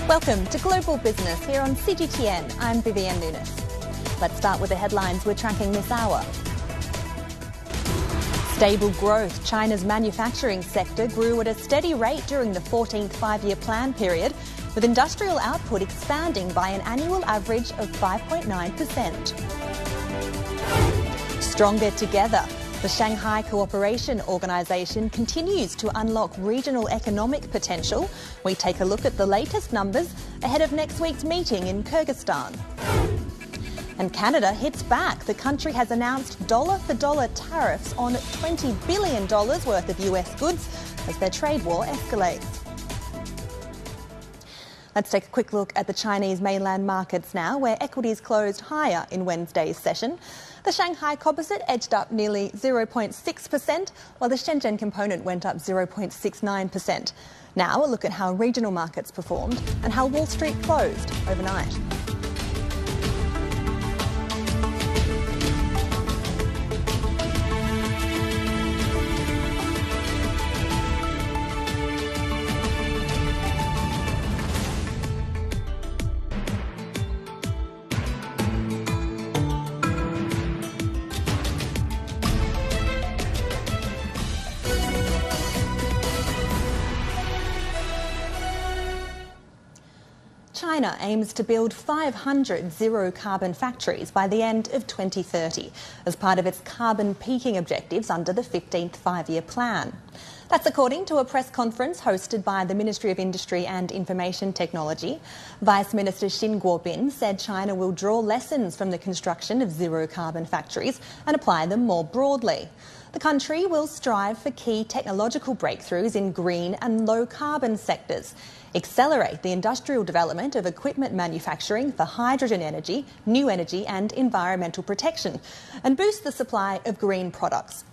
Welcome to Global Business here on CGTN. I'm Vivienne Nunes. Let's start with the headlines we're tracking this hour. Stable growth. China's manufacturing sector grew at a steady rate during the 14th five-year plan period, with industrial output expanding by an annual average of 5.9%. Stronger together. The Shanghai Cooperation Organisation continues to unlock regional economic potential. We take a look at the latest numbers ahead of next week's meeting in Kyrgyzstan. And Canada hits back. The country has announced dollar-for-dollar tariffs on $20 billion worth of US goods as their trade war escalates. Let's take a quick look at the Chinese mainland markets now, where equities closed higher in Wednesday's session. The Shanghai Composite edged up nearly 0.6%, while the Shenzhen component went up 0.69%. Now a look at how regional markets performed and how Wall Street closed overnight. China aims to build 500 zero-carbon factories by the end of 2030 as part of its carbon peaking objectives under the 15th five-year plan. That's according to a press conference hosted by the Ministry of Industry and Information Technology. Vice Minister Xin Guobin said China will draw lessons from the construction of zero-carbon factories and apply them more broadly. The country will strive for key technological breakthroughs in green and low-carbon sectors, accelerate the industrial development of equipment manufacturing for hydrogen energy, new energy and environmental protection, and boost the supply of green products.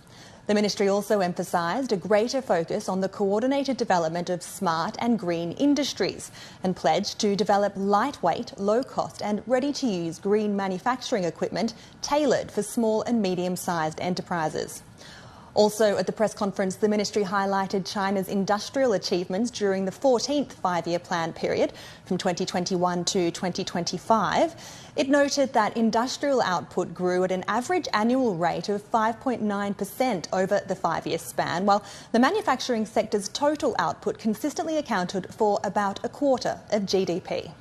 The ministry also emphasised a greater focus on the coordinated development of smart and green industries and pledged to develop lightweight, low-cost and ready-to-use green manufacturing equipment tailored for small and medium-sized enterprises. Also at the press conference, the ministry highlighted China's industrial achievements during the 14th five-year plan period from 2021 to 2025. It noted that industrial output grew at an average annual rate of 5.9% over the five-year span, while the manufacturing sector's total output consistently accounted for about a quarter of GDP.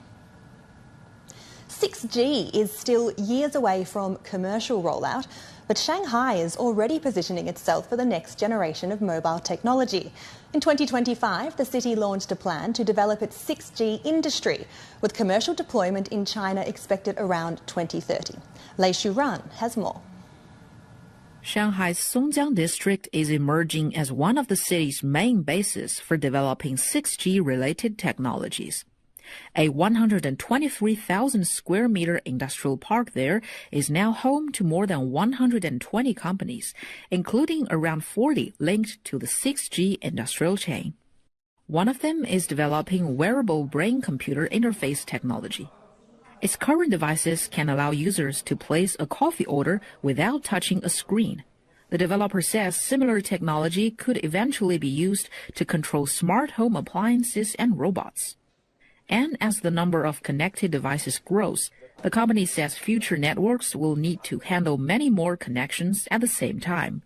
6G is still years away from commercial rollout, but Shanghai is already positioning itself for the next generation of mobile technology. In 2025, the city launched a plan to develop its 6G industry, with commercial deployment in China expected around 2030. Lei Shuran has more. Shanghai's Songjiang district is emerging as one of the city's main bases for developing 6G-related technologies. A 123,000 square meter industrial park there is now home to more than 120 companies, including around 40 linked to the 6G industrial chain. One of them is developing wearable brain-computer interface technology. Its current devices can allow users to place a coffee order without touching a screen. The developer says similar technology could eventually be used to control smart home appliances and robots. And as the number of connected devices grows, the company says future networks will need to handle many more connections at the same time.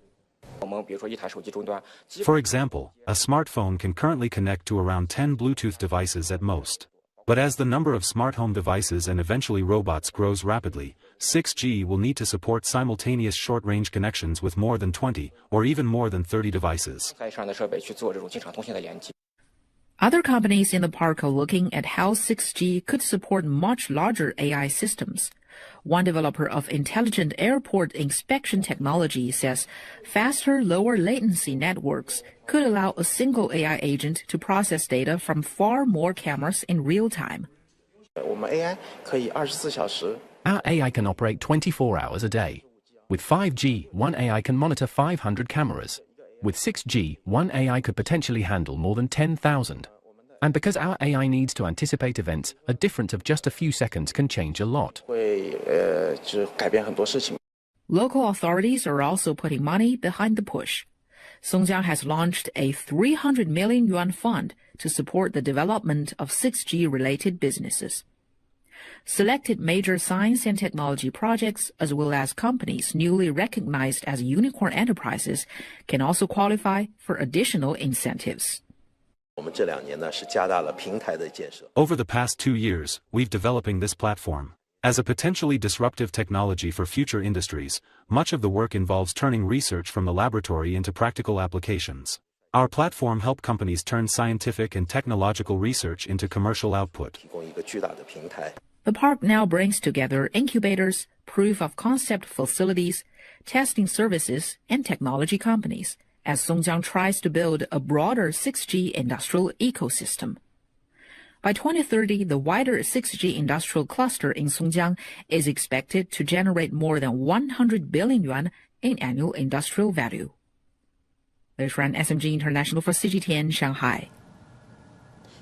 For example, a smartphone can currently connect to around 10 Bluetooth devices at most. But as the number of smart home devices and eventually robots grows rapidly, 6G will need to support simultaneous short-range connections with more than 20 or even more than 30 devices. Other companies in the park are looking at how 6G could support much larger AI systems. One developer of intelligent airport inspection technology says faster, lower latency networks could allow a single AI agent to process data from far more cameras in real time. Our AI can operate 24 hours a day. With 5G, one AI can monitor 500 cameras. With 6G, one AI could potentially handle more than 10,000. And because our AI needs to anticipate events, a difference of just a few seconds can change a lot. Local authorities are also putting money behind the push. Songjiang has launched a 300 million yuan fund to support the development of 6G-related businesses. Selected major science and technology projects, as well as companies newly recognized as unicorn enterprises, can also qualify for additional incentives. Over the past 2 years, we've developing this platform. As a potentially disruptive technology for future industries, much of the work involves turning research from the laboratory into practical applications. Our platform helps companies turn scientific and technological research into commercial output. The park now brings together incubators, proof-of-concept facilities, testing services, and technology companies, as Songjiang tries to build a broader 6G industrial ecosystem. By 2030, the wider 6G industrial cluster in Songjiang is expected to generate more than 100 billion yuan in annual industrial value. Liu Shuan, SMG International for CGTN, Shanghai.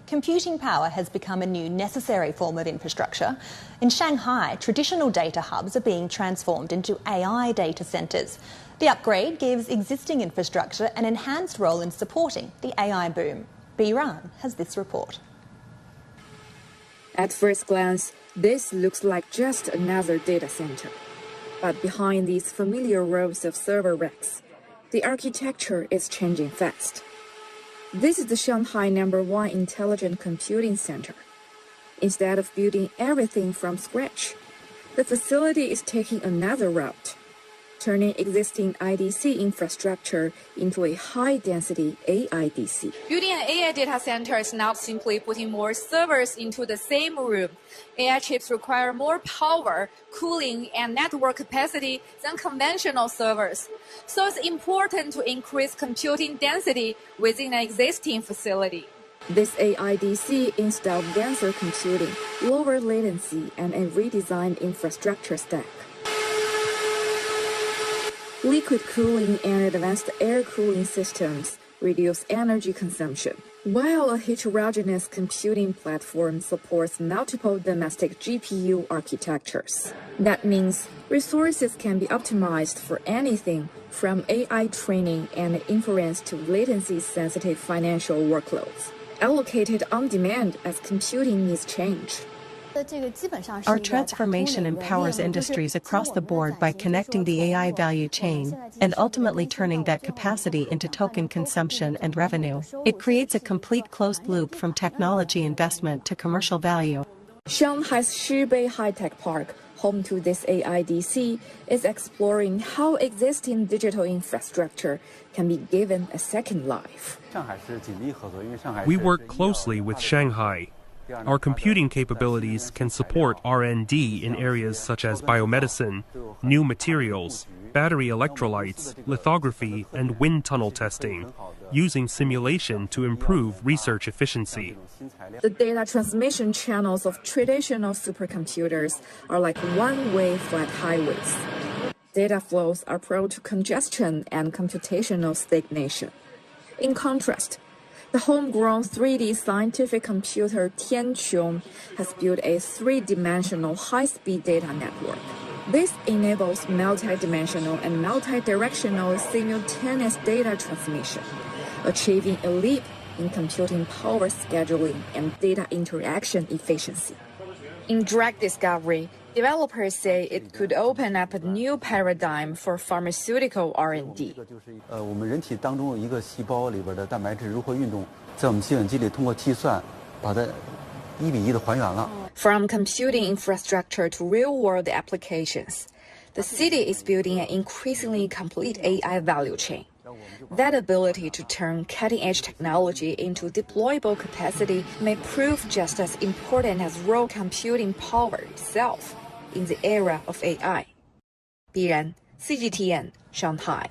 Computing power has become a new necessary form of infrastructure. In Shanghai, traditional data hubs are being transformed into AI data centres. The upgrade gives existing infrastructure an enhanced role in supporting the AI boom. Biran has this report. At first glance, this looks like just another data center. But behind these familiar rows of server racks, the architecture is changing fast. This is the Shanghai #1 Intelligent Computing Center. Instead of building everything from scratch, the facility is taking another route, turning existing IDC infrastructure into a high-density AIDC. Building an AI data center is not simply putting more servers into the same room. AI chips require more power, cooling, and network capacity than conventional servers. So it's important to increase computing density within an existing facility. This AIDC installed denser computing, lower latency, and a redesigned infrastructure stack. Liquid cooling and advanced air cooling systems reduce energy consumption, while a heterogeneous computing platform supports multiple domestic GPU architectures. That means resources can be optimized for anything from AI training and inference to latency-sensitive financial workloads, allocated on demand as computing needs change. Our transformation empowers industries across the board by connecting the AI value chain and ultimately turning that capacity into token consumption and revenue. It creates a complete closed loop from technology investment to commercial value. Shanghai's Shibei High-Tech Park, home to this AIDC, is exploring how existing digital infrastructure can be given a second life. We work closely with Shanghai. Our computing capabilities can support R&D in areas such as biomedicine, new materials, battery electrolytes, lithography, and wind tunnel testing, using simulation to improve research efficiency. The data transmission channels of traditional supercomputers are like one-way flat highways. Data flows are prone to congestion and computational stagnation. In contrast, the homegrown 3D scientific computer Tianqiong has built a three-dimensional high-speed data network. This enables multi-dimensional and multi-directional simultaneous data transmission, achieving a leap in computing power scheduling and data interaction efficiency. In drug discovery, developers say it could open up a new paradigm for pharmaceutical R&D. From computing infrastructure to real-world applications, the city is building an increasingly complete AI value chain. That ability to turn cutting-edge technology into deployable capacity may prove just as important as raw computing power itself in the era of AI. Biran, CGTN, Shanghai.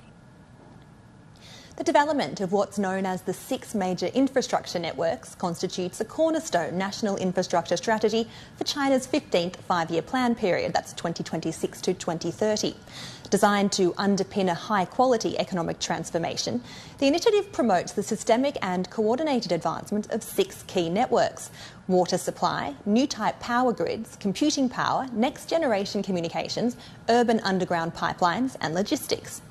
The development of what's known as the 6 major infrastructure networks constitutes a cornerstone national infrastructure strategy for China's 15th five-year plan period, that's 2026 to 2030. Designed to underpin a high-quality economic transformation, the initiative promotes the systemic and coordinated advancement of 6 key networks: water supply, new type power grids, computing power, next-generation communications, urban underground pipelines and logistics.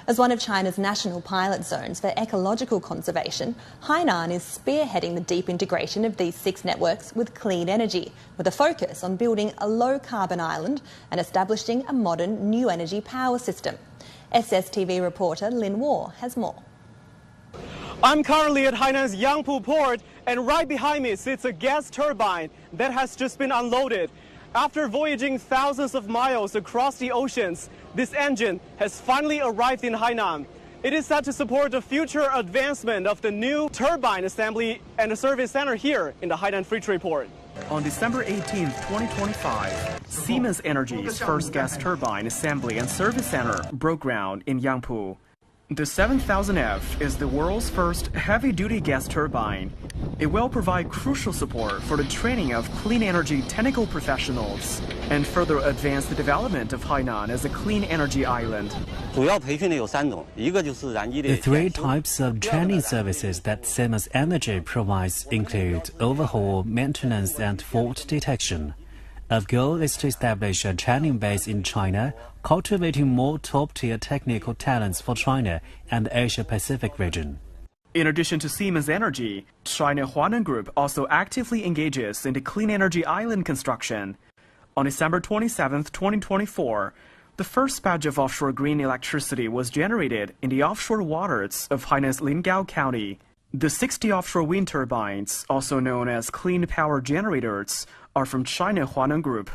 As one of China's national pilot zones for ecological conservation, Hainan is spearheading the deep integration of these 6 networks with clean energy, with a focus on building a low-carbon island and establishing a modern new energy power system. SSTV reporter Lin Wo has more. I'm currently at Hainan's Yangpu port, and right behind me sits a gas turbine that has just been unloaded. After voyaging thousands of miles across the oceans, this engine has finally arrived in Hainan. It is set to support the future advancement of the new turbine assembly and service center here in the Hainan Free Trade Port. On December 18, 2025, Siemens Energy's first gas turbine assembly and service center broke ground in Yangpu. The 7000F is the world's first heavy-duty gas turbine. It will provide crucial support for the training of clean energy technical professionals and further advance the development of Hainan as a clean energy island. The 3 types of training services that Siemens Energy provides include overhaul, maintenance, and fault detection. Our goal is to establish a training base in China, cultivating more top-tier technical talents for China and the Asia-Pacific region. In addition to Siemens Energy, China Huanan Group also actively engages in the clean energy island construction. On December 27, 2024, the first batch of offshore green electricity was generated in the offshore waters of Hainan's Lingao County. The 60 offshore wind turbines, also known as clean power generators, are from China Huanan Group.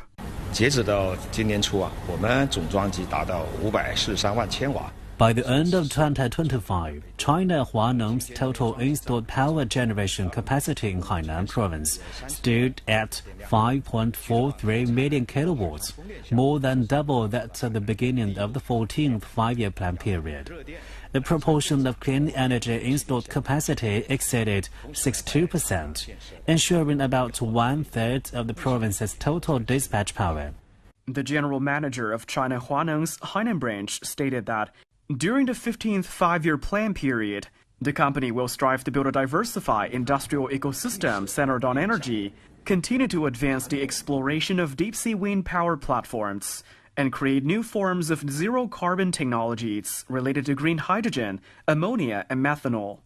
截止到今年初我们总装机达到543万千瓦。 By the end of 2025, China Huanan's total installed power generation capacity in Hainan province stood at 5.43 million kilowatts, more than double that at the beginning of the 14th five-year plan period. The proportion of clean energy installed capacity exceeded 62%, ensuring about 1/3 of the province's total dispatch power. The general manager of China Huanan's Hainan branch stated that during the 15th five-year plan period, the company will strive to build a diversified industrial ecosystem centered on energy, continue to advance the exploration of deep-sea wind power platforms, and create new forms of zero-carbon technologies related to green hydrogen, ammonia, and methanol.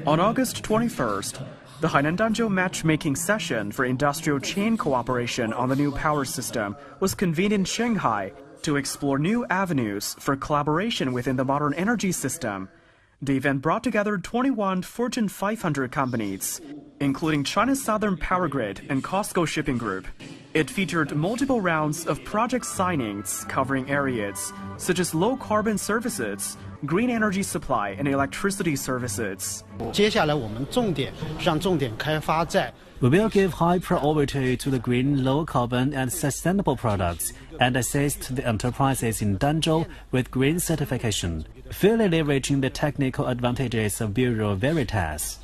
On August 21st, the Hainan Danzhou matchmaking session for industrial chain cooperation on the new power system was convened in Shanghai to explore new avenues for collaboration within the modern energy system. The event brought together 21 Fortune 500 companies, including China's Southern Power Grid and Costco Shipping Group. It featured multiple rounds of project signings covering areas such as low-carbon services, green energy supply, and electricity services. 接下来我们让重点开发在 We will give high priority to the green, low-carbon, and sustainable products and assist the enterprises in Danzhou with green certification, fully leveraging the technical advantages of Bureau Veritas.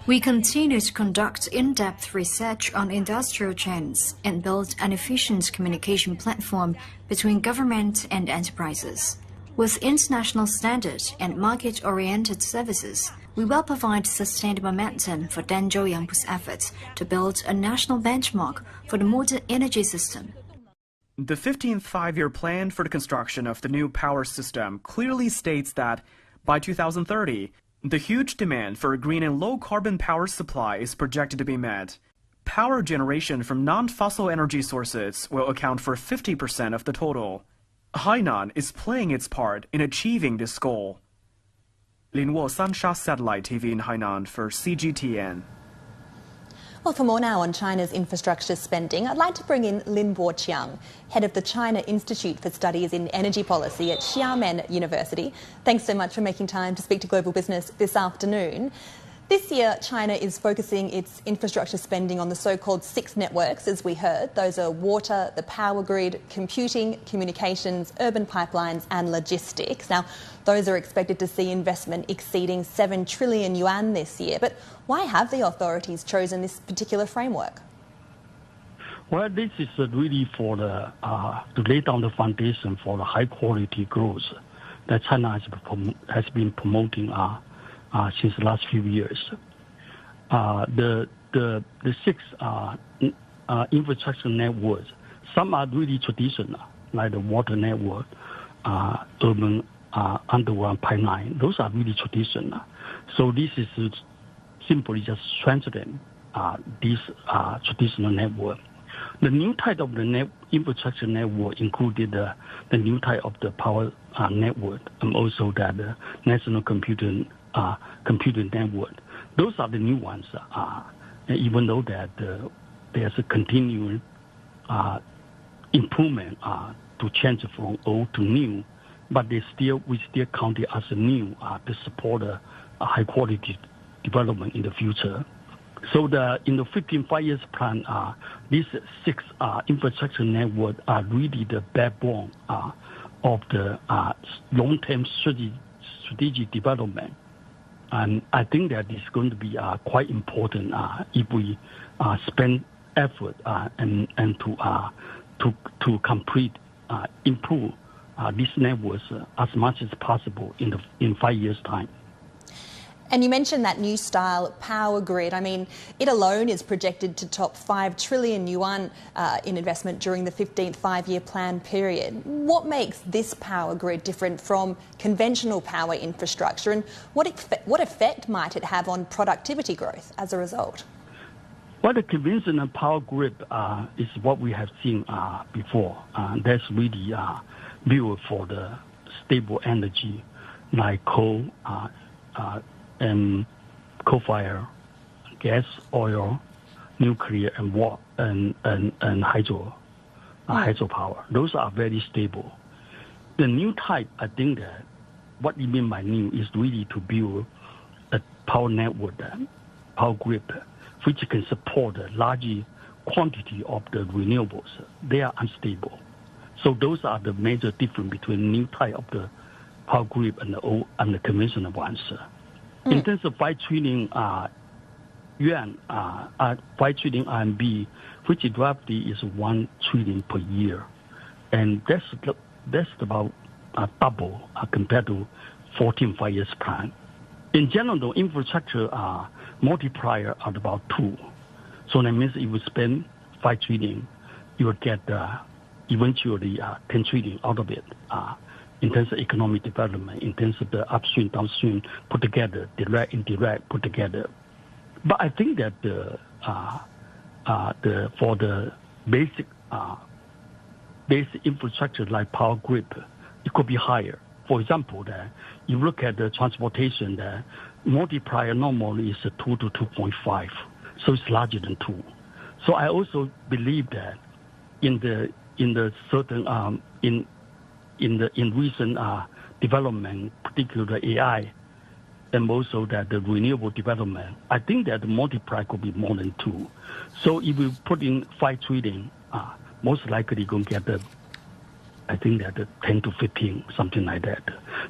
We continue to conduct in-depth research on industrial chains and build an efficient communication platform between government and enterprises. With international standard and market-oriented services, we will provide sustained momentum for Danzhou Yangpu's efforts to build a national benchmark for the modern energy system. The 15th five-year plan for the construction of the new power system clearly states that by 2030, the huge demand for a green and low-carbon power supply is projected to be met. Power generation from non-fossil energy sources will account for 50% of the total. Hainan is playing its part in achieving this goal. Lin Wo, Sansha Satellite TV in Hainan for CGTN. Well, for more now on China's infrastructure spending, I'd like to bring in Lin Bo-chiang, head of the China Institute for Studies in Energy Policy at Xiamen University. Thanks so much for making time to speak to Global Business this afternoon. This year, China is focusing its infrastructure spending on the so-called 6 networks, as we heard. Those are water, the power grid, computing, communications, urban pipelines and logistics. Now, those are expected to see investment exceeding 7 trillion yuan this year. But why have the authorities chosen this particular framework? Well, this is really for the to lay down the foundation for the high-quality growth that China has been promoting since the last few years. The 6 infrastructure networks, some are really traditional, like the water network, urban underground pipeline. Those are really traditional. So this is simply just strengthening this traditional network. The new type of the infrastructure network included the new type of the power network and also the national computing network. Those are the new ones. Even though that there's a continuing improvement to change from old to new, but we still count it as a new to support a high quality development in the future. So in the 15 5-year plan, these 6 infrastructure networks are really the backbone of the long-term strategic development. And I think that it's going to be quite important if we spend effort and to complete, improve these networks as much as possible in 5 years' time. And you mentioned that new style power grid. I mean, it alone is projected to top 5 trillion yuan in investment during the 15th 5-year plan period. What makes this power grid different from conventional power infrastructure, and what effect might it have on productivity growth as a result? Well, the conventional power grid is what we have seen before. That's really built for the stable energy like coal, and coal-fired, gas, oil, nuclear, and water, and hydropower. Those are very stable. The new type, I think that what you mean by new is really to build a power network, power grid, which can support a large quantity of the renewables. They are unstable. So those are the major difference between the new type of the power grid and the old and the conventional ones. In terms of 5 trillion yuan, 5 trillion RMB, which roughly is 1 trillion per year, and that's about double compared to 14 5-year plan. In general, the infrastructure multiplier are about 2, so that means if you spend 5 trillion, you will get eventually 10 trillion out of it. In terms of economic development, in terms of the upstream, downstream put together, direct, indirect put together. But I think that for the basic infrastructure like power grid, it could be higher. For example, you look at the transportation, the multiplier normally is 2 to 2.5, so it's larger than 2. So I also believe that in recent development, particularly AI, and also that the renewable development, I think that the multiplier could be more than 2. So if we put in 5 trillion, most likely going to get I think that 10 to 15, something like that.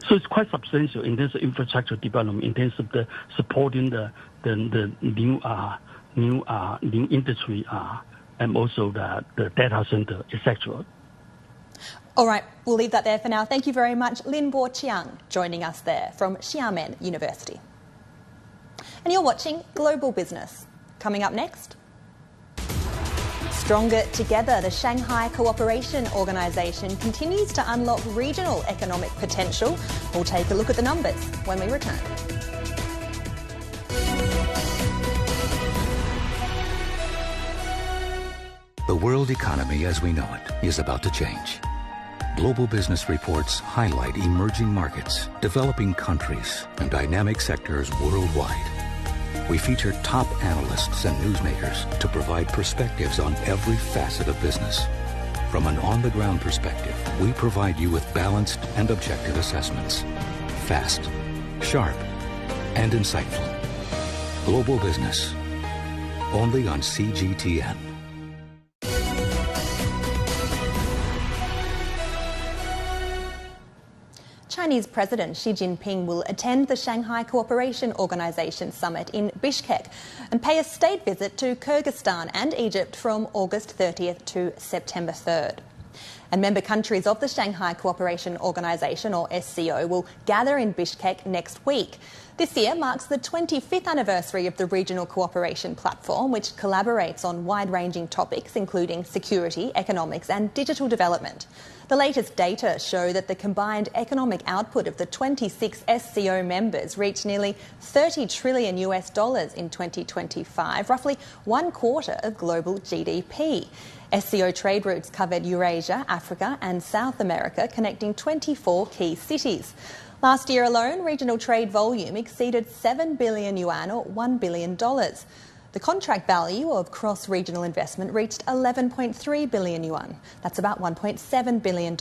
So it's quite substantial in terms of infrastructure development, in terms of the supporting the new industry, and also the data center, etc. All right, we'll leave that there for now. Thank you very much, Lin Bo Chiang, joining us there from Xiamen University. And you're watching Global Business. Coming up next, Stronger Together, the Shanghai Cooperation Organisation continues to unlock regional economic potential. We'll take a look at the numbers when we return. The world economy as we know it is about to change. Global business reports highlight emerging markets, developing countries, and dynamic sectors worldwide. We feature top analysts and newsmakers to provide perspectives on every facet of business. From an on-the-ground perspective, we provide you with balanced and objective assessments. Fast, sharp, and insightful. Global Business. Only on CGTN. Chinese President Xi Jinping will attend the Shanghai Cooperation Organisation Summit in Bishkek and pay a state visit to Kyrgyzstan and Egypt from August 30th to September 3rd. And member countries of the Shanghai Cooperation Organisation, or SCO, will gather in Bishkek next week. This year marks the 25th anniversary of the Regional Cooperation Platform, which collaborates on wide-ranging topics including security, economics and digital development. The latest data show that the combined economic output of the 26 SCO members reached nearly $30 trillion in 2025, roughly 1/4 of global GDP. SCO trade routes covered Eurasia, Africa and South America, connecting 24 key cities. Last year alone, regional trade volume exceeded 7 billion yuan or $1 billion. The contract value of cross-regional investment reached 11.3 billion yuan. That's about $1.7 billion.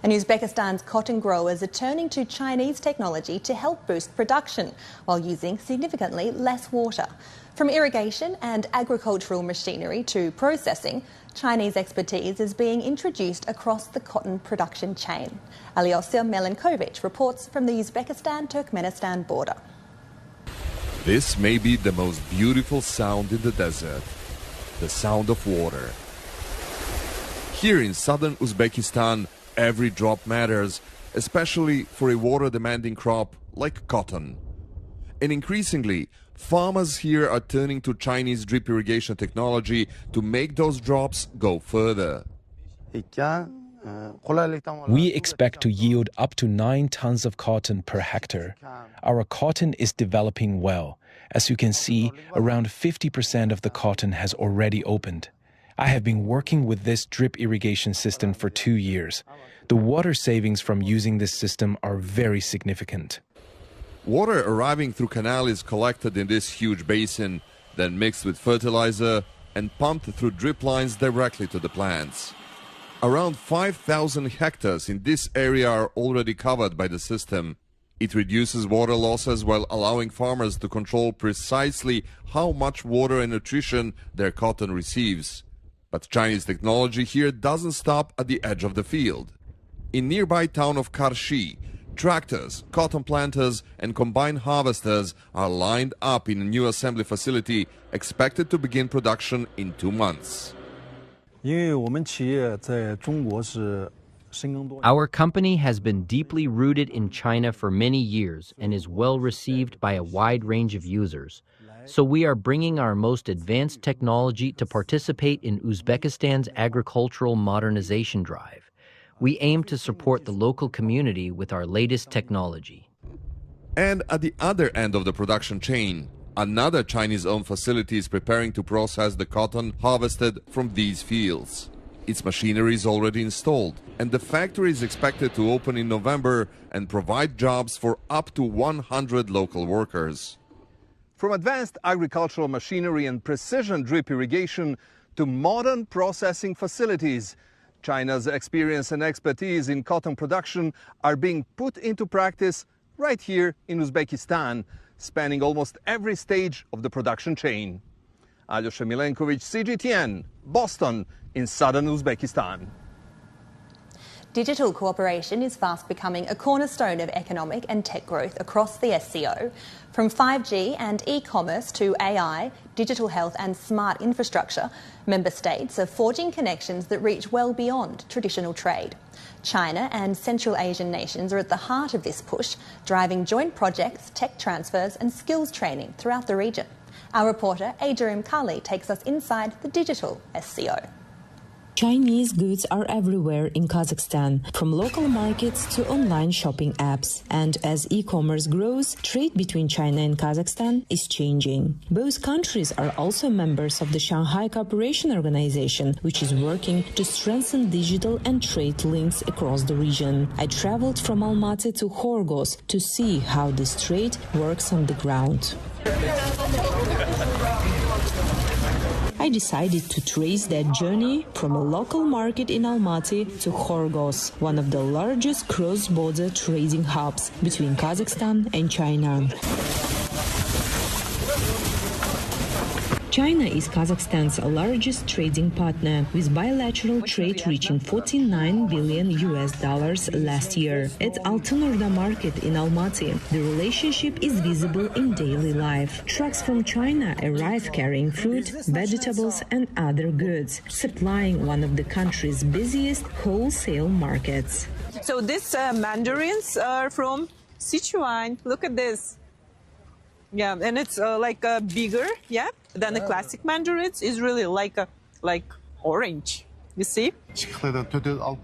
And Uzbekistan's cotton growers are turning to Chinese technology to help boost production while using significantly less water. From irrigation and agricultural machinery to processing, Chinese expertise is being introduced across the cotton production chain. Alyosha Melenkovic reports from the Uzbekistan-Turkmenistan border. This may be the most beautiful sound in the desert, the sound of water. Here in southern Uzbekistan, every drop matters, especially for a water-demanding crop like cotton. And increasingly, farmers here are turning to Chinese drip irrigation technology to make those drops go further. We expect to yield up to 9 tons of cotton per hectare. Our cotton is developing well. As you can see, around 50% of the cotton has already opened. I have been working with this drip irrigation system for 2 years. The water savings from using this system are very significant. Water arriving through canal is collected in this huge basin, then mixed with fertilizer and pumped through drip lines directly to the plants. Around 5,000 hectares in this area are already covered by the system. It reduces water losses while allowing farmers to control precisely how much water and nutrition their cotton receives. But Chinese technology here doesn't stop at the edge of the field. In nearby town of Karshi, tractors, cotton planters and combine harvesters are lined up in a new assembly facility expected to begin production in 2 months. Our company has been deeply rooted in China for many years and is well received by a wide range of users. So we are bringing our most advanced technology to participate in Uzbekistan's agricultural modernization drive. We aim to support the local community with our latest technology. And at the other end of the production chain, another Chinese-owned facility is preparing to process the cotton harvested from these fields. Its machinery is already installed, and the factory is expected to open in November and provide jobs for up to 100 local workers. From advanced agricultural machinery and precision drip irrigation to modern processing facilities, China's experience and expertise in cotton production are being put into practice right here in Uzbekistan, spanning almost every stage of the production chain. Alyosha Melenkovic, CGTN, Boston, in southern Uzbekistan. Digital cooperation is fast becoming a cornerstone of economic and tech growth across the SCO. From 5G and e-commerce to AI, digital health and smart infrastructure, member states are forging connections that reach well beyond traditional trade. China and Central Asian nations are at the heart of this push, driving joint projects, tech transfers and skills training throughout the region. Our reporter Adrian Kali takes us inside the digital SCO. Chinese goods are everywhere in Kazakhstan, from local markets to online shopping apps. And as e-commerce grows, trade between China and Kazakhstan is changing. Both countries are also members of the Shanghai Cooperation Organization, which is working to strengthen digital and trade links across the region. I traveled from Almaty to Khorgos to see how this trade works on the ground. I decided to trace that journey from a local market in Almaty to Khorgos, one of the largest cross-border trading hubs between Kazakhstan and China. China is Kazakhstan's largest trading partner, with bilateral trade reaching $49 billion last year. At Altınorda market in Almaty, the relationship is visible in daily life. Trucks from China arrive carrying fruit, vegetables and other goods, supplying one of the country's busiest wholesale markets. So these mandarins are from Sichuan, look at this. Yeah, and it's bigger, yeah, than the classic mandarins. It's really like orange. You see?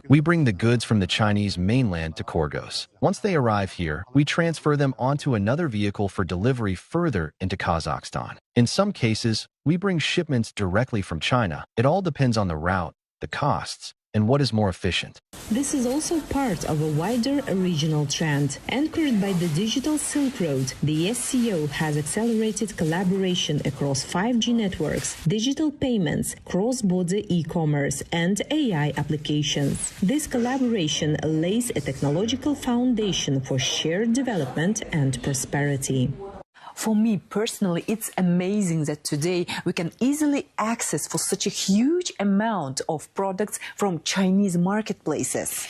We bring the goods from the Chinese mainland to Korgos. Once they arrive here, we transfer them onto another vehicle for delivery further into Kazakhstan. In some cases, we bring shipments directly from China. It all depends on the route, the costs, and what is more efficient. This is also part of a wider regional trend. Anchored by the digital Silk Road, the SCO has accelerated collaboration across 5G networks, digital payments, cross-border e-commerce, and AI applications. This collaboration lays a technological foundation for shared development and prosperity. For me personally, it's amazing that today we can easily access for such a huge amount of products from Chinese marketplaces.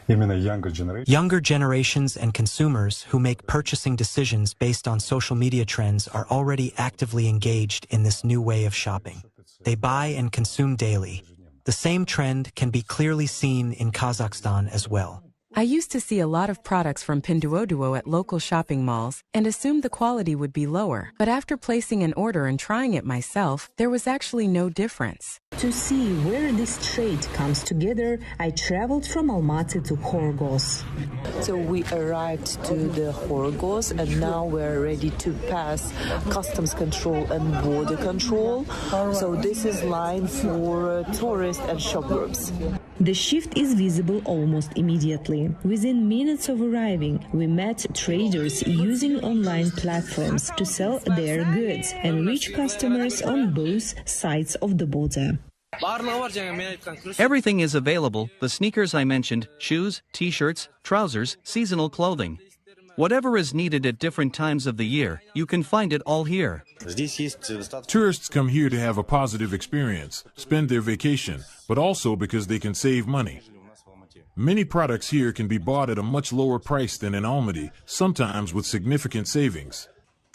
Younger generations and consumers who make purchasing decisions based on social media trends are already actively engaged in this new way of shopping. They buy and consume daily. The same trend can be clearly seen in Kazakhstan as well. I used to see a lot of products from Pinduoduo at local shopping malls and assumed the quality would be lower. But after placing an order and trying it myself, there was actually no difference. To see where this trade comes together, I traveled from Almaty to Korgos. So we arrived to the Korgos and now we're ready to pass customs control and border control. So this is line for tourists and shop groups. The shift is visible almost immediately. Within minutes of arriving, we met traders using online platforms to sell their goods and reach customers on both sides of the border. Everything is available: the sneakers I mentioned, shoes, t-shirts, trousers, seasonal clothing. Whatever is needed at different times of the year, you can find it all here. Tourists come here to have a positive experience, spend their vacation, but also because they can save money. Many products here can be bought at a much lower price than in Almaty, sometimes with significant savings.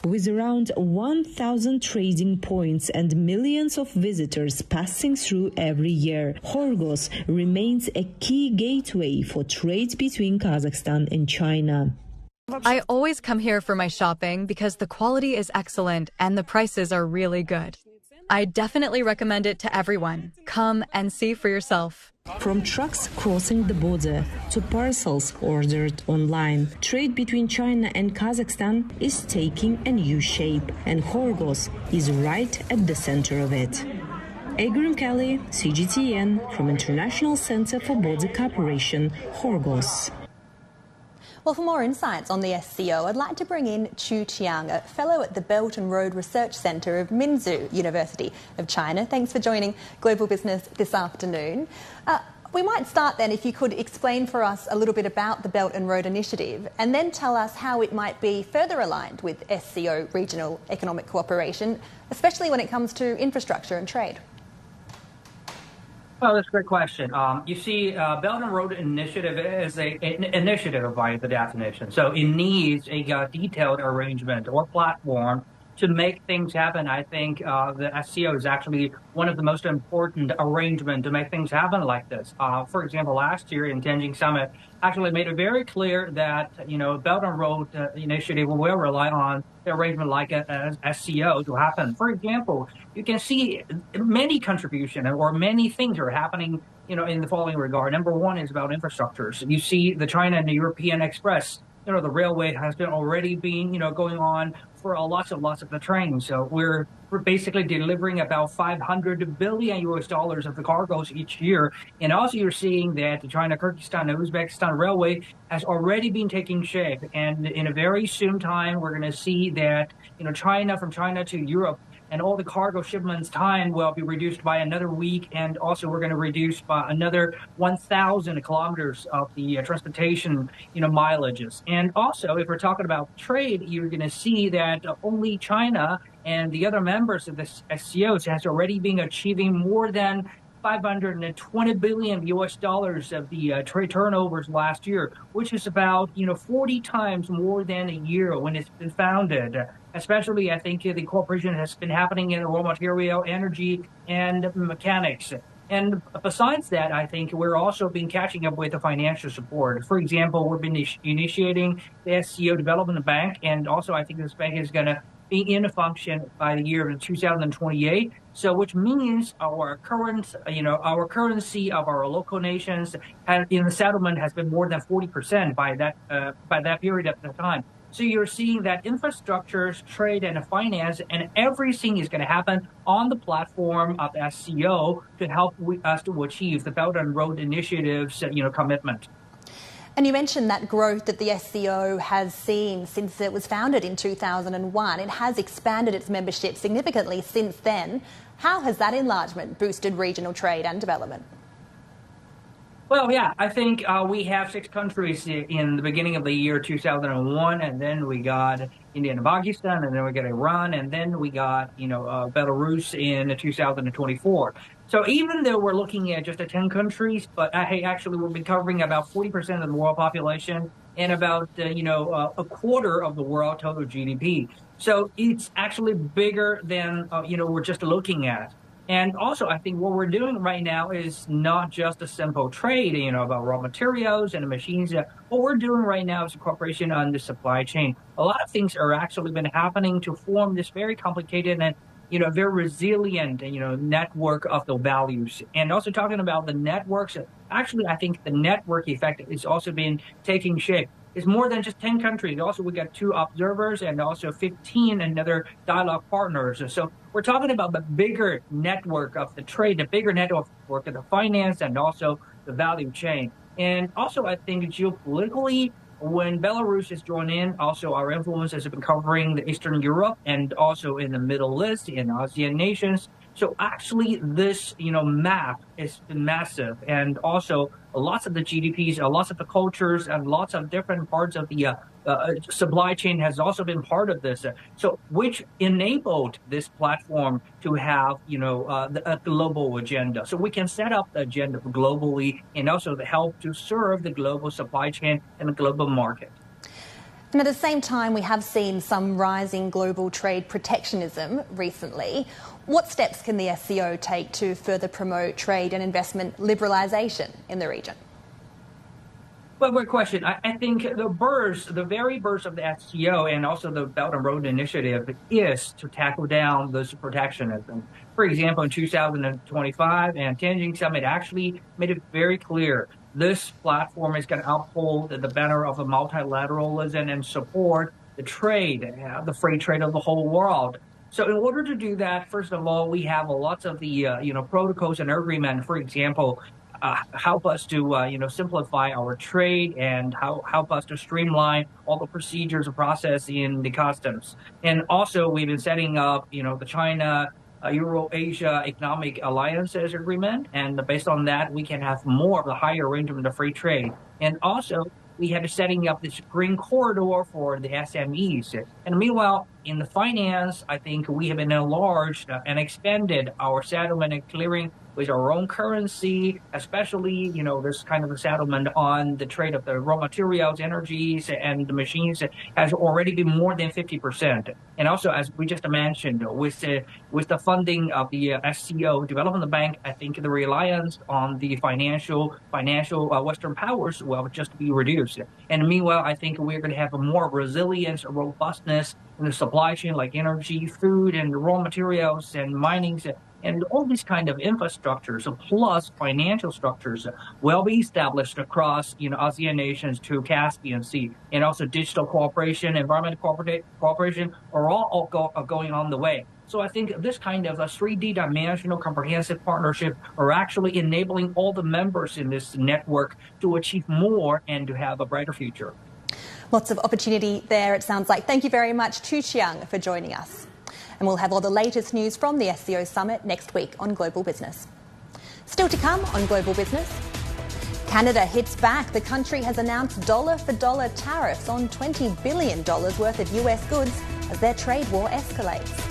With around 1,000 trading points and millions of visitors passing through every year, Korgos remains a key gateway for trade between Kazakhstan and China. I always come here for my shopping because the quality is excellent and the prices are really good. I definitely recommend it to everyone. Come and see for yourself. From trucks crossing the border to parcels ordered online, trade between China and Kazakhstan is taking a new shape, and Korgos is right at the center of it. Egrim Kelly, CGTN, from International Center for Border Cooperation, Korgos. Well, for more insights on the SCO, I'd like to bring in Chu Chiang, a fellow at the Belt and Road Research Centre of Minzu University of China. Thanks for joining Global Business this afternoon. We might start then, if you could explain for us a little bit about the Belt and Road Initiative and then tell us how it might be further aligned with SCO regional economic cooperation, especially when it comes to infrastructure and trade. Well, that's a great question. You see, Belt and Road Initiative is an initiative by the definition. So it needs a detailed arrangement or platform to make things happen. I think the SCO is actually one of the most important arrangements to make things happen like this. For example, last year in Tianjin Summit actually made it very clear that, Belt and Road Initiative will rely on the arrangement like a SCO to happen. For example, you can see many contributions or many things are happening, in the following regard. Number one is about infrastructures. You see the China and the European Express. The railway has been already been, going on for lots of the trains. So we're basically delivering about $500 billion of the cargoes each year. And also you're seeing that the China, Kyrgyzstan, and Uzbekistan railway has already been taking shape. And in a very soon time, we're going to see that, China, from China to Europe, and all the cargo shipments time will be reduced by another week. And also we're going to reduce by another 1,000 kilometers of the transportation, mileages. And also, if we're talking about trade, you're going to see that only China and the other members of the SCOs has already been achieving more than $520 billion of the trade turnovers last year, which is about 40 times more than a year when it's been founded. Especially, I think the cooperation has been happening in raw material, energy, and mechanics. And besides that, I think we're also been catching up with the financial support. For example, we've been initiating the SCO Development Bank, and also I think this bank is going to be in function by the year of 2028. So, which means our current, our currency of our local nations in the settlement has been more than 40% by that period of the time. So you're seeing that infrastructures, trade, and finance, and everything is going to happen on the platform of SCO to help us to achieve the Belt and Road Initiative's, commitment. And you mentioned that growth that the SCO has seen since it was founded in 2001. It has expanded its membership significantly since then. How has that enlargement boosted regional trade and development? Well, yeah, I think we have 6 countries in the beginning of the year 2001, and then we got India and Pakistan, and then we got Iran, and then we got, Belarus in 2024. So even though we're looking at just 10 countries, but actually we'll be covering about 40% of the world population and about, a quarter of the world total GDP. So it's actually bigger than, we're just looking at. And also, I think what we're doing right now is not just a simple trade, about raw materials and machines. What we're doing right now is a cooperation on the supply chain. A lot of things are actually been happening to form this very complicated and, very resilient, network of the values. And also talking about the networks, actually, I think the network effect is also been taking shape. It's more than just 10 countries. Also, we got 2 observers and also 15 another dialogue partners. So we're talking about the bigger network of the trade, the bigger network of the finance, and also the value chain. And also, I think geopolitically, when Belarus has joined in, also our influence has been covering the Eastern Europe and also in the Middle East, in ASEAN nations. So actually, this map is massive, and also lots of the GDPs, lots of the cultures, and lots of different parts of the supply chain has also been part of this. So which enabled this platform to have a global agenda. So we can set up the agenda globally and also to help to serve the global supply chain and the global market. And at the same time, we have seen some rising global trade protectionism recently. What steps can the SCO take to further promote trade and investment liberalisation in the region? Well, great question. I think the very burst of the SCO and also the Belt and Road Initiative is to tackle down this protectionism. For example, in 2025, and Tianjin Summit actually made it very clear this platform is going to uphold the banner of the multilateralism and support the trade, the free trade of the whole world. So in order to do that, first of all, we have lots of the protocols and agreements, for example, help us to simplify our trade and help us to streamline all the procedures and process in the customs. And also we've been setting up the China Euro-Asia Economic Alliances Agreement, and based on that we can have more of the higher arrangement of free trade. And also we have setting up this green corridor for the SMEs. And meanwhile, in the finance, I think we have been enlarged and expanded our settlement and clearing with our own currency, especially, this kind of a settlement on the trade of the raw materials, energies, and the machines has already been more than 50%. And also, as we just mentioned, with the funding of the SCO Development Bank, I think the reliance on the financial Western powers will just be reduced. And meanwhile, I think we're going to have a more resilience, robustness in the supply chain, like energy, food, and raw materials, and mining, and all these kind of infrastructures, plus financial structures, will be established across ASEAN nations to Caspian Sea, and also digital cooperation, environmental cooperation are all going on the way. So I think this kind of a 3D dimensional comprehensive partnership are actually enabling all the members in this network to achieve more and to have a brighter future. Lots of opportunity there, it sounds like. Thank you very much, Chu Chiang, for joining us. And we'll have all the latest news from the SCO Summit next week on Global Business. Still to come on Global Business, Canada hits back. The country has announced dollar-for-dollar tariffs on $20 billion worth of US goods as their trade war escalates.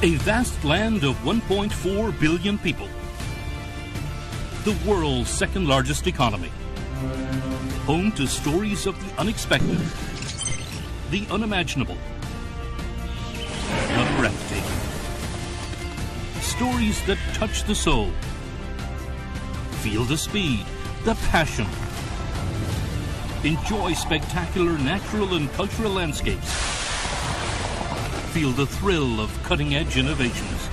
A vast land of 1.4 billion people. The world's second largest economy. home to stories of the unexpected, the unimaginable, the breathtaking. Stories that touch the soul. Feel the speed, the passion. Enjoy spectacular natural and cultural landscapes. Feel the thrill of cutting-edge innovations.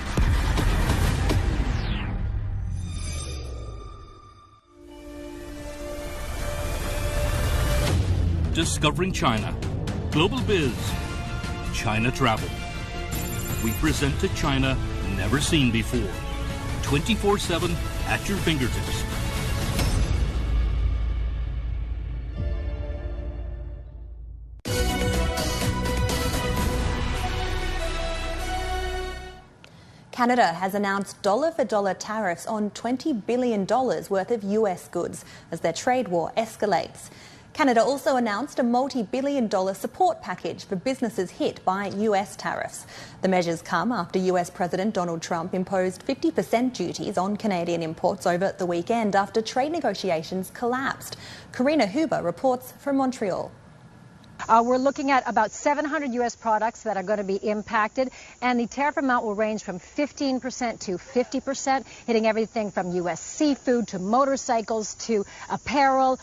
Discovering China. Global Biz. China Travel. We present to China never seen before. 24/7 at your fingertips. Canada has announced dollar-for-dollar tariffs on $20 billion worth of US goods as their trade war escalates. Canada also announced a multi-billion-dollar support package for businesses hit by US tariffs. The measures come after US President Donald Trump imposed 50% duties on Canadian imports over the weekend after trade negotiations collapsed. Karina Huber reports from Montreal. We're looking at about 700 U.S. products that are going to be impacted, and the tariff amount will range from 15% to 50%, hitting everything from U.S. seafood to motorcycles to apparel,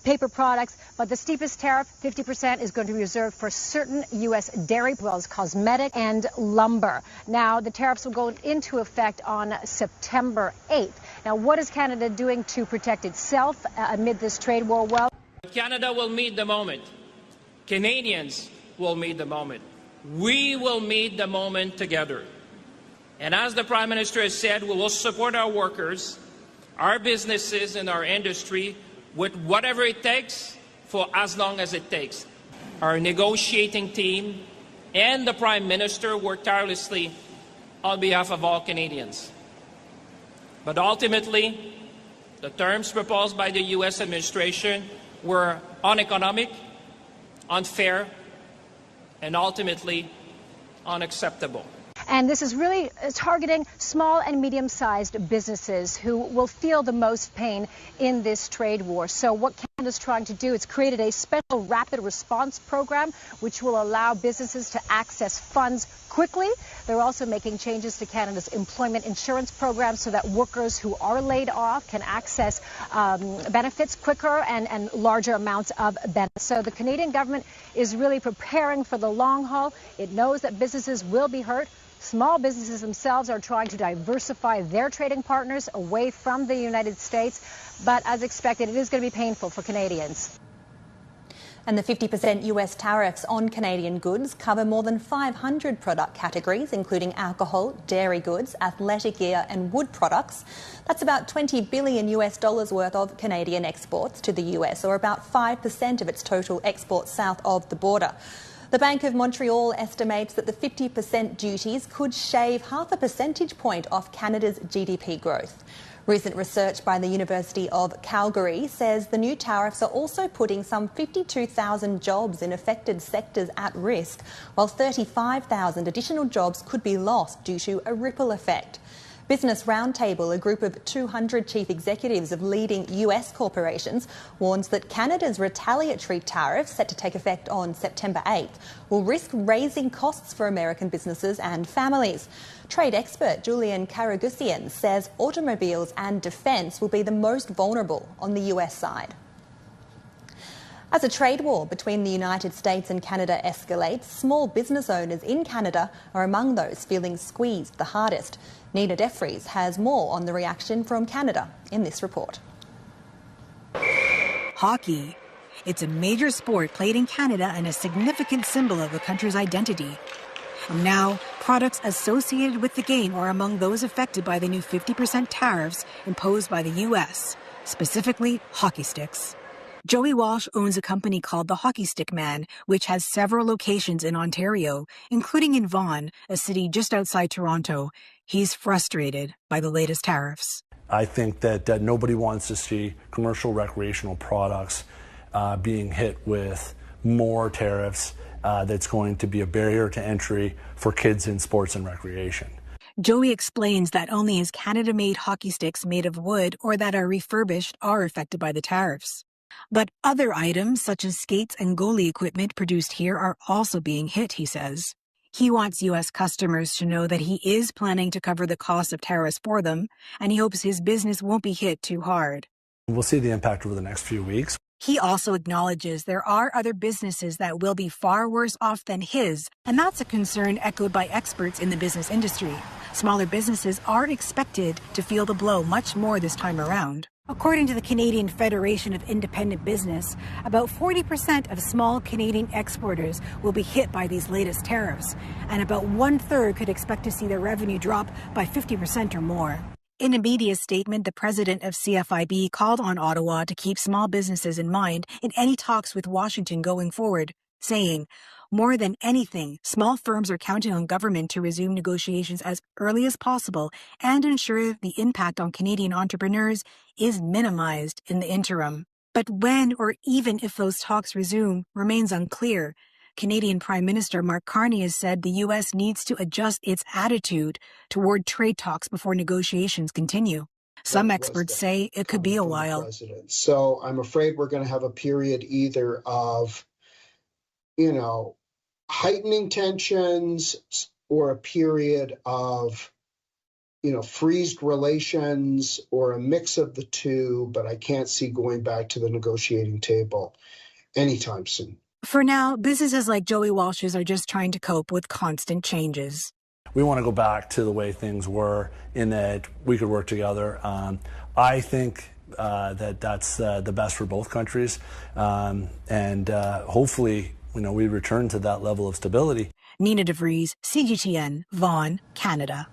paper products. But the steepest tariff, 50%, is going to be reserved for certain U.S. dairy, as well as cosmetic and lumber. Now, the tariffs will go into effect on September 8th. Now, what is Canada doing to protect itself amid this trade war? Well, Canada will meet the moment. Canadians will meet the moment. We will meet the moment together. And as the Prime Minister has said, we will support our workers, our businesses, and our industry with whatever it takes for as long as it takes. Our negotiating team and the Prime Minister work tirelessly on behalf of all Canadians. But ultimately, the terms proposed by the U.S. administration were uneconomic, unfair, and ultimately unacceptable. And this is really targeting small and medium-sized businesses who will feel the most pain in this trade war. So what Canada's trying to do is created a special rapid response program which will allow businesses to access funds quickly. They're also making changes to Canada's employment insurance program so that workers who are laid off can access benefits quicker and larger amounts of benefits. So the Canadian government is really preparing for the long haul. It knows that businesses will be hurt. Small businesses themselves are trying to diversify their trading partners away from the United States. But as expected, it is going to be painful for Canadians. And the 50% US tariffs on Canadian goods cover more than 500 product categories, including alcohol, dairy goods, athletic gear and wood products. That's about $20 billion worth of Canadian exports to the US, or about 5% of its total exports south of the border. The Bank of Montreal estimates that the 50% duties could shave half a percentage point off Canada's GDP growth. Recent research by the University of Calgary says the new tariffs are also putting some 52,000 jobs in affected sectors at risk, while 35,000 additional jobs could be lost due to a ripple effect. Business Roundtable, a group of 200 chief executives of leading US corporations, warns that Canada's retaliatory tariffs, set to take effect on September 8th, will risk raising costs for American businesses and families. Trade expert Julian Karagusian says automobiles and defence will be the most vulnerable on the US side. As a trade war between the United States and Canada escalates, small business owners in Canada are among those feeling squeezed the hardest. Nina Defries has more on the reaction from Canada in this report. Hockey. It's a major sport played in Canada and a significant symbol of the country's identity. Now, products associated with the game are among those affected by the new 50% tariffs imposed by the U.S., specifically hockey sticks. Joey Walsh owns a company called The Hockey Stick Man, which has several locations in Ontario, including in Vaughan, a city just outside Toronto. He's frustrated by the latest tariffs. I think that nobody wants to see commercial recreational products being hit with more tariffs that's going to be a barrier to entry for kids in sports and recreation. Joey explains that only his Canada-made hockey sticks made of wood or that are refurbished are affected by the tariffs. But other items, such as skates and goalie equipment produced here, are also being hit, he says. He wants U.S. customers to know that he is planning to cover the cost of tariffs for them, and he hopes his business won't be hit too hard. We'll see the impact over the next few weeks. He also acknowledges there are other businesses that will be far worse off than his, and that's a concern echoed by experts in the business industry. Smaller businesses are expected to feel the blow much more this time around. According to the Canadian Federation of Independent Business, about 40% of small Canadian exporters will be hit by these latest tariffs, and about 1/3 could expect to see their revenue drop by 50% or more. In a media statement, the president of CFIB called on Ottawa to keep small businesses in mind in any talks with Washington going forward, saying, "More than anything, small firms are counting on government to resume negotiations as early as possible and ensure the impact on Canadian entrepreneurs is minimized in the interim." But when or even if those talks resume remains unclear. Canadian Prime Minister Mark Carney has said the U.S. needs to adjust its attitude toward trade talks before negotiations continue. Some experts say it could be a while. So I'm afraid we're going to have a period either of, heightening tensions or a period of, freezed relations or a mix of the two, but I can't see going back to the negotiating table anytime soon. For now, businesses like Joey Walsh's are just trying to cope with constant changes. We want to go back to the way things were in that we could work together. I think that's the best for both countries. And hopefully, we return to that level of stability. Nina DeVries, CGTN, Vaughan, Canada.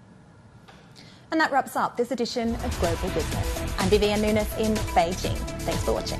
And that wraps up this edition of Global Business. I'm Vivian Nunes in Beijing. Thanks for watching.